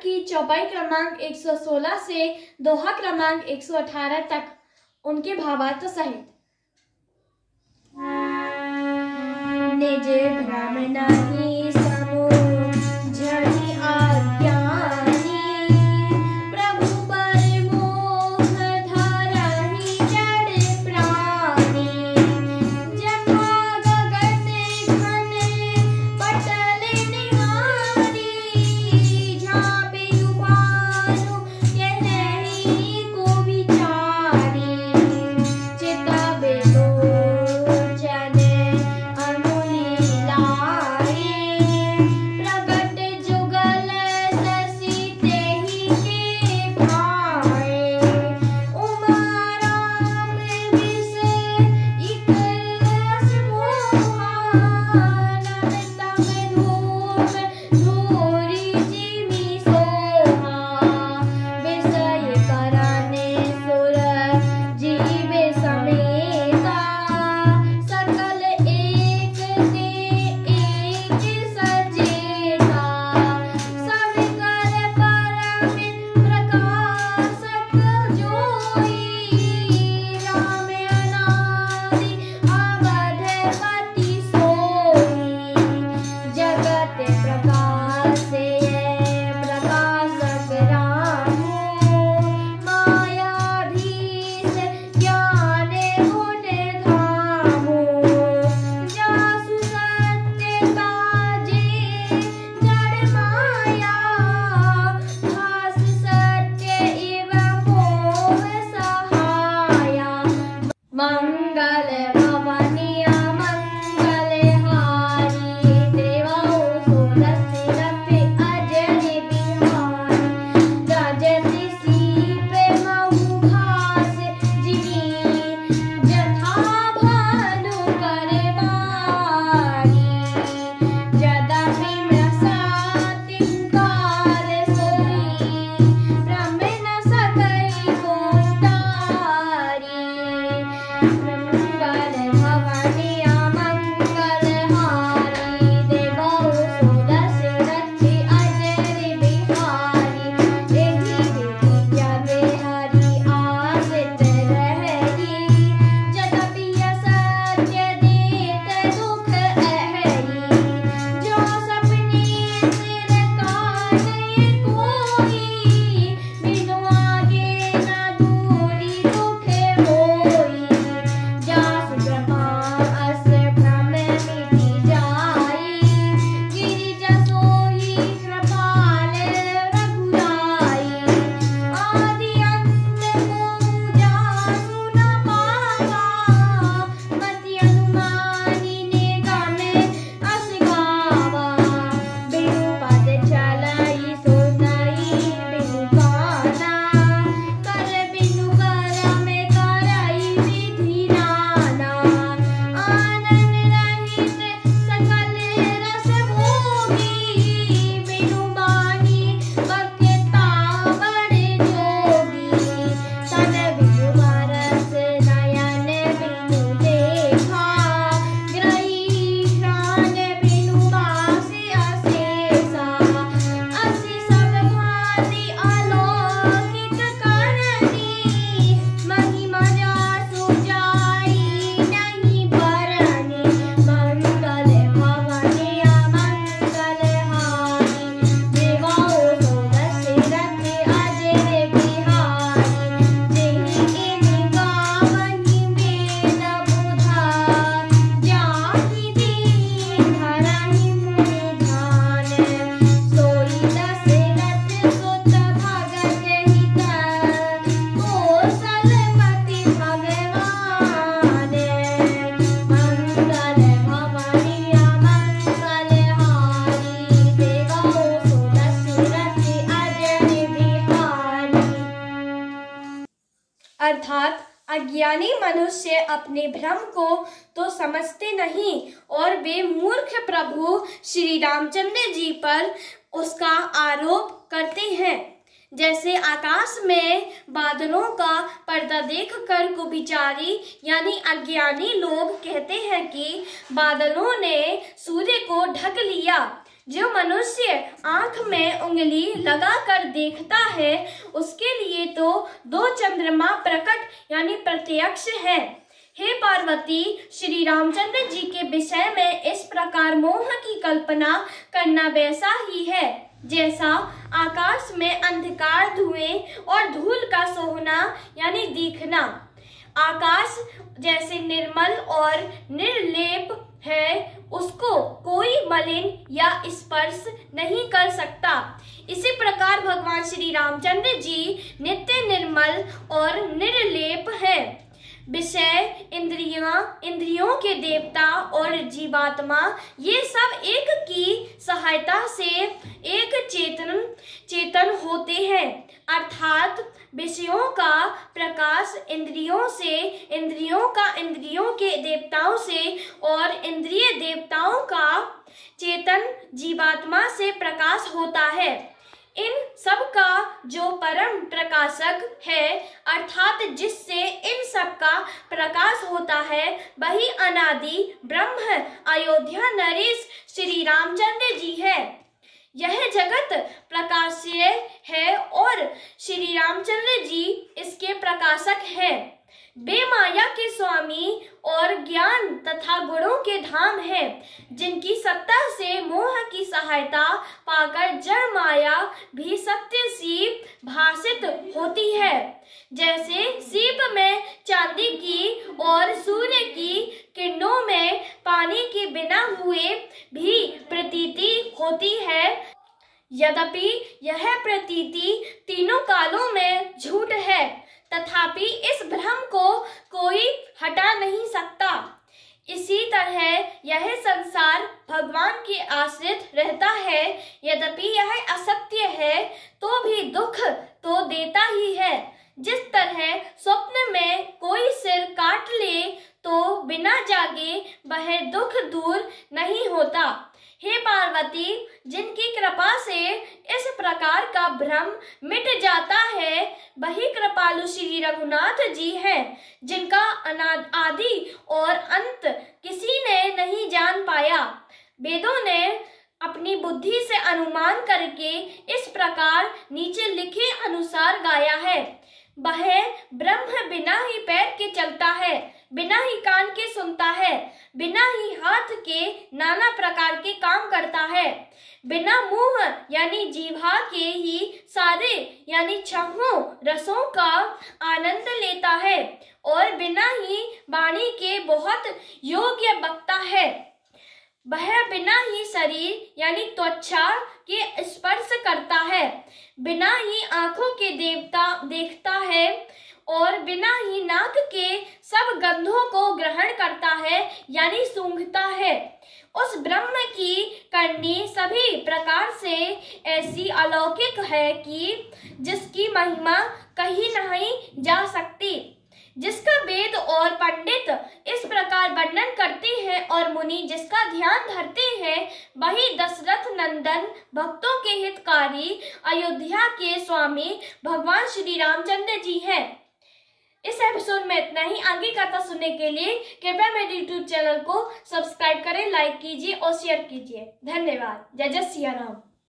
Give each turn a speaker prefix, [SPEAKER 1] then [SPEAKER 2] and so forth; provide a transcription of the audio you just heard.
[SPEAKER 1] की चौपाई क्रमांक 116 से दोहा क्रमांक 118 तक उनके भावार्थ सहित। निज भ्रम नहीं समूझहि अज्ञानी, प्रभु पर मोह धरहि जड़ प्राणी। जथा गगन घन पटल निहारी, झाँपिनु भानु केनहि को विचारी। चितबे लोचन अंगुली लाई, प्रगट जुगल शशि तेहि के भाए। उमा राम विष इक रस मोहा, नमितम धूम धूरी जिमि सोहा। विषय करने सुर जीव समेता, सकल एक ते एक सचेता। सब कर परम प्रकाशक जोई, राम अनादि अवधपति सोई। जगत प्रकाशे प्रकाशक रामु, मायाधीश ज्ञान गुण धामु। जासु सत्यता जे जड़ माया, भास सत्य इव मोह सहाया। मंगल भवनीय मंगल हारी, देवौ सोदसी रथ अजर बिहारी। राजति सीप महु घास जिमी, जथा भानु कर बारी। यद्यपि मृषाति हुंकार सोई, भ्रम न सकहि को तारी। मंगल भवनीय मंगल हारी, देवौ सोदसी रथ अजर बिहारी। एहि विधि जग हरि आश्रित रही, यद्यपि असत्य देत दुख अहरी। जो सपने सिर काटय कोई, बिनु आगे न दूरी दुख होई। जासु कृपा अस भ्रम मिटि जाई, गिरिजा सोई कृपाल रघुराई। आदि अंत को जासु न पावा, मति अनुमानी निगम अस गावा। बिनु पद चलई सुनई बिनु गाना, कर बिनु करम करई विधि नाना। आनंद रहित सकल रस भोगी, बिनु बानी वक्यता बड़ जोगी। तन बिनु बरस नयन बिनु देखा, ग्रही घ्राण बिनु बास अशेषा। असि सब भांति अलौकिक करनी, महिमा जासु जाई नहीं बरनी। मंगल भवनीय मंगल हारी, देवौ सोदसी रथ अजर बिहारी। जेहि इनि गावहि वेद बुधा, जाहि दीन धरहि मुनि ध्यान। सोई दशरथ सुत भगत हित, कौशलपति भगवान। मंगल भवनीय मंगल हारी, देवौ सोदसी रथ अजर बिहारी। अर्थात अज्ञानी मनुष्य अपने भ्रम को तो समझते नहीं और वे मूर्ख प्रभु श्री रामचंद्र जी पर उसका आरोप करते हैं। जैसे आकाश में बादलों का पर्दा देखकर कुविचारी यानी अज्ञानी लोग कहते हैं कि बादलों ने सूर्य को ढक लिया, जो मनुष्य आंख में उंगली लगाकर देखता है उसके लिए तो 2 चंद्रमा प्रकट यानी प्रत्यक्ष है। हे पार्वती, श्री रामचंद्र जी के विषय में इस प्रकार मोह की कल्पना करना वैसा ही है जैसा आकाश में अंधकार, धुएं और धूल का सोहना यानी दिखना। आकाश जैसे निर्मल और निर्लेप है, उसको कोई मलिन या स्पर्श नहीं कर सकता। इसी प्रकार भगवान श्री रामचंद्र जी नित्य निर्मल और निर्लेप है। विषय, इंद्रियों के देवता और जीवात्मा ये सब एक की सहायता से एक चेतन होते हैं, अर्थात विषयों का प्रकाश इंद्रियों से, इंद्रियों का इंद्रियों के देवताओं से और इंद्रिय देवताओं का चेतन जीवात्मा से प्रकाश होता है। इन सब का जो परम प्रकाशक है अर्थात जिससे इन सब का प्रकाश होता है वही अनादि ब्रह्म अयोध्या नरेश श्री रामचंद्र जी है। यह जगत प्रकाशीय है और श्री रामचंद्र जी इसके प्रकाशक है। वे माया के स्वामी और ज्ञान तथा गुणों के धाम है, जिनकी सत्ता से मोह की सहायता पाकर जड़ माया भी सत्य सी भासित होती है। जैसे सीप में चांदी की और सूर्य की किरणों में पानी के बिना हुए भी प्रतीति होती है, यद्यपि यह प्रतीति तीनों कालों में झूठ है, तथापि इस भ्रम को कोई हटा नहीं सकता। इसी तरह यह संसार भगवान के आश्रित रहता है, यद्यपि यह असत्य है तो भी दुख तो देता ही है। जिस तरह स्वप्न में कोई सिर काट ले तो बिना जागे वह दुख दूर नहीं होता। हे पार्वती, जिनकी कृपा से इस प्रकार का भ्रम मिट जाता है वही कृपालु श्री रघुनाथ जी हैं, जिनका आदि और अंत किसी ने नहीं जान पाया। वेदों ने अपनी बुद्धि से अनुमान करके इस प्रकार नीचे लिखे अनुसार गाया है। वह ब्रह्म बिना ही पैर के चलता है, बिना ही कान के सुनता है, बिना ही हाथ के नाना प्रकार के काम करता है, बिना मुंह यानी जीवा के ही सारे यानी छहों रसों का आनंद लेता है और बिना ही वाणी के बहुत योग्य वक्ता है। वह बिना ही शरीर यानी त्वचा के स्पर्श करता है, बिना ही आंखों के देवता देखता है और बिना ही नाक के सब गंधों को ग्रहण करता है यानी सूंघता है। उस ब्रह्म की करनी सभी प्रकार से ऐसी अलौकिक है कि जिसकी महिमा कहीं नहीं जा सकती, जिसका वेद और पंडित इस प्रकार वर्णन करते हैं और मुनि जिसका ध्यान धरते हैं, वही दशरथ नंदन भक्तों के हितकारी अयोध्या के स्वामी भगवान श्री रामचंद्र जी हैं। इस एपिसोड में इतना ही। आगे कथा सुनने के लिए कृपया मेरे यूट्यूब चैनल को सब्सक्राइब करें, लाइक कीजिए और शेयर कीजिए। धन्यवाद। जय जय सिया राम।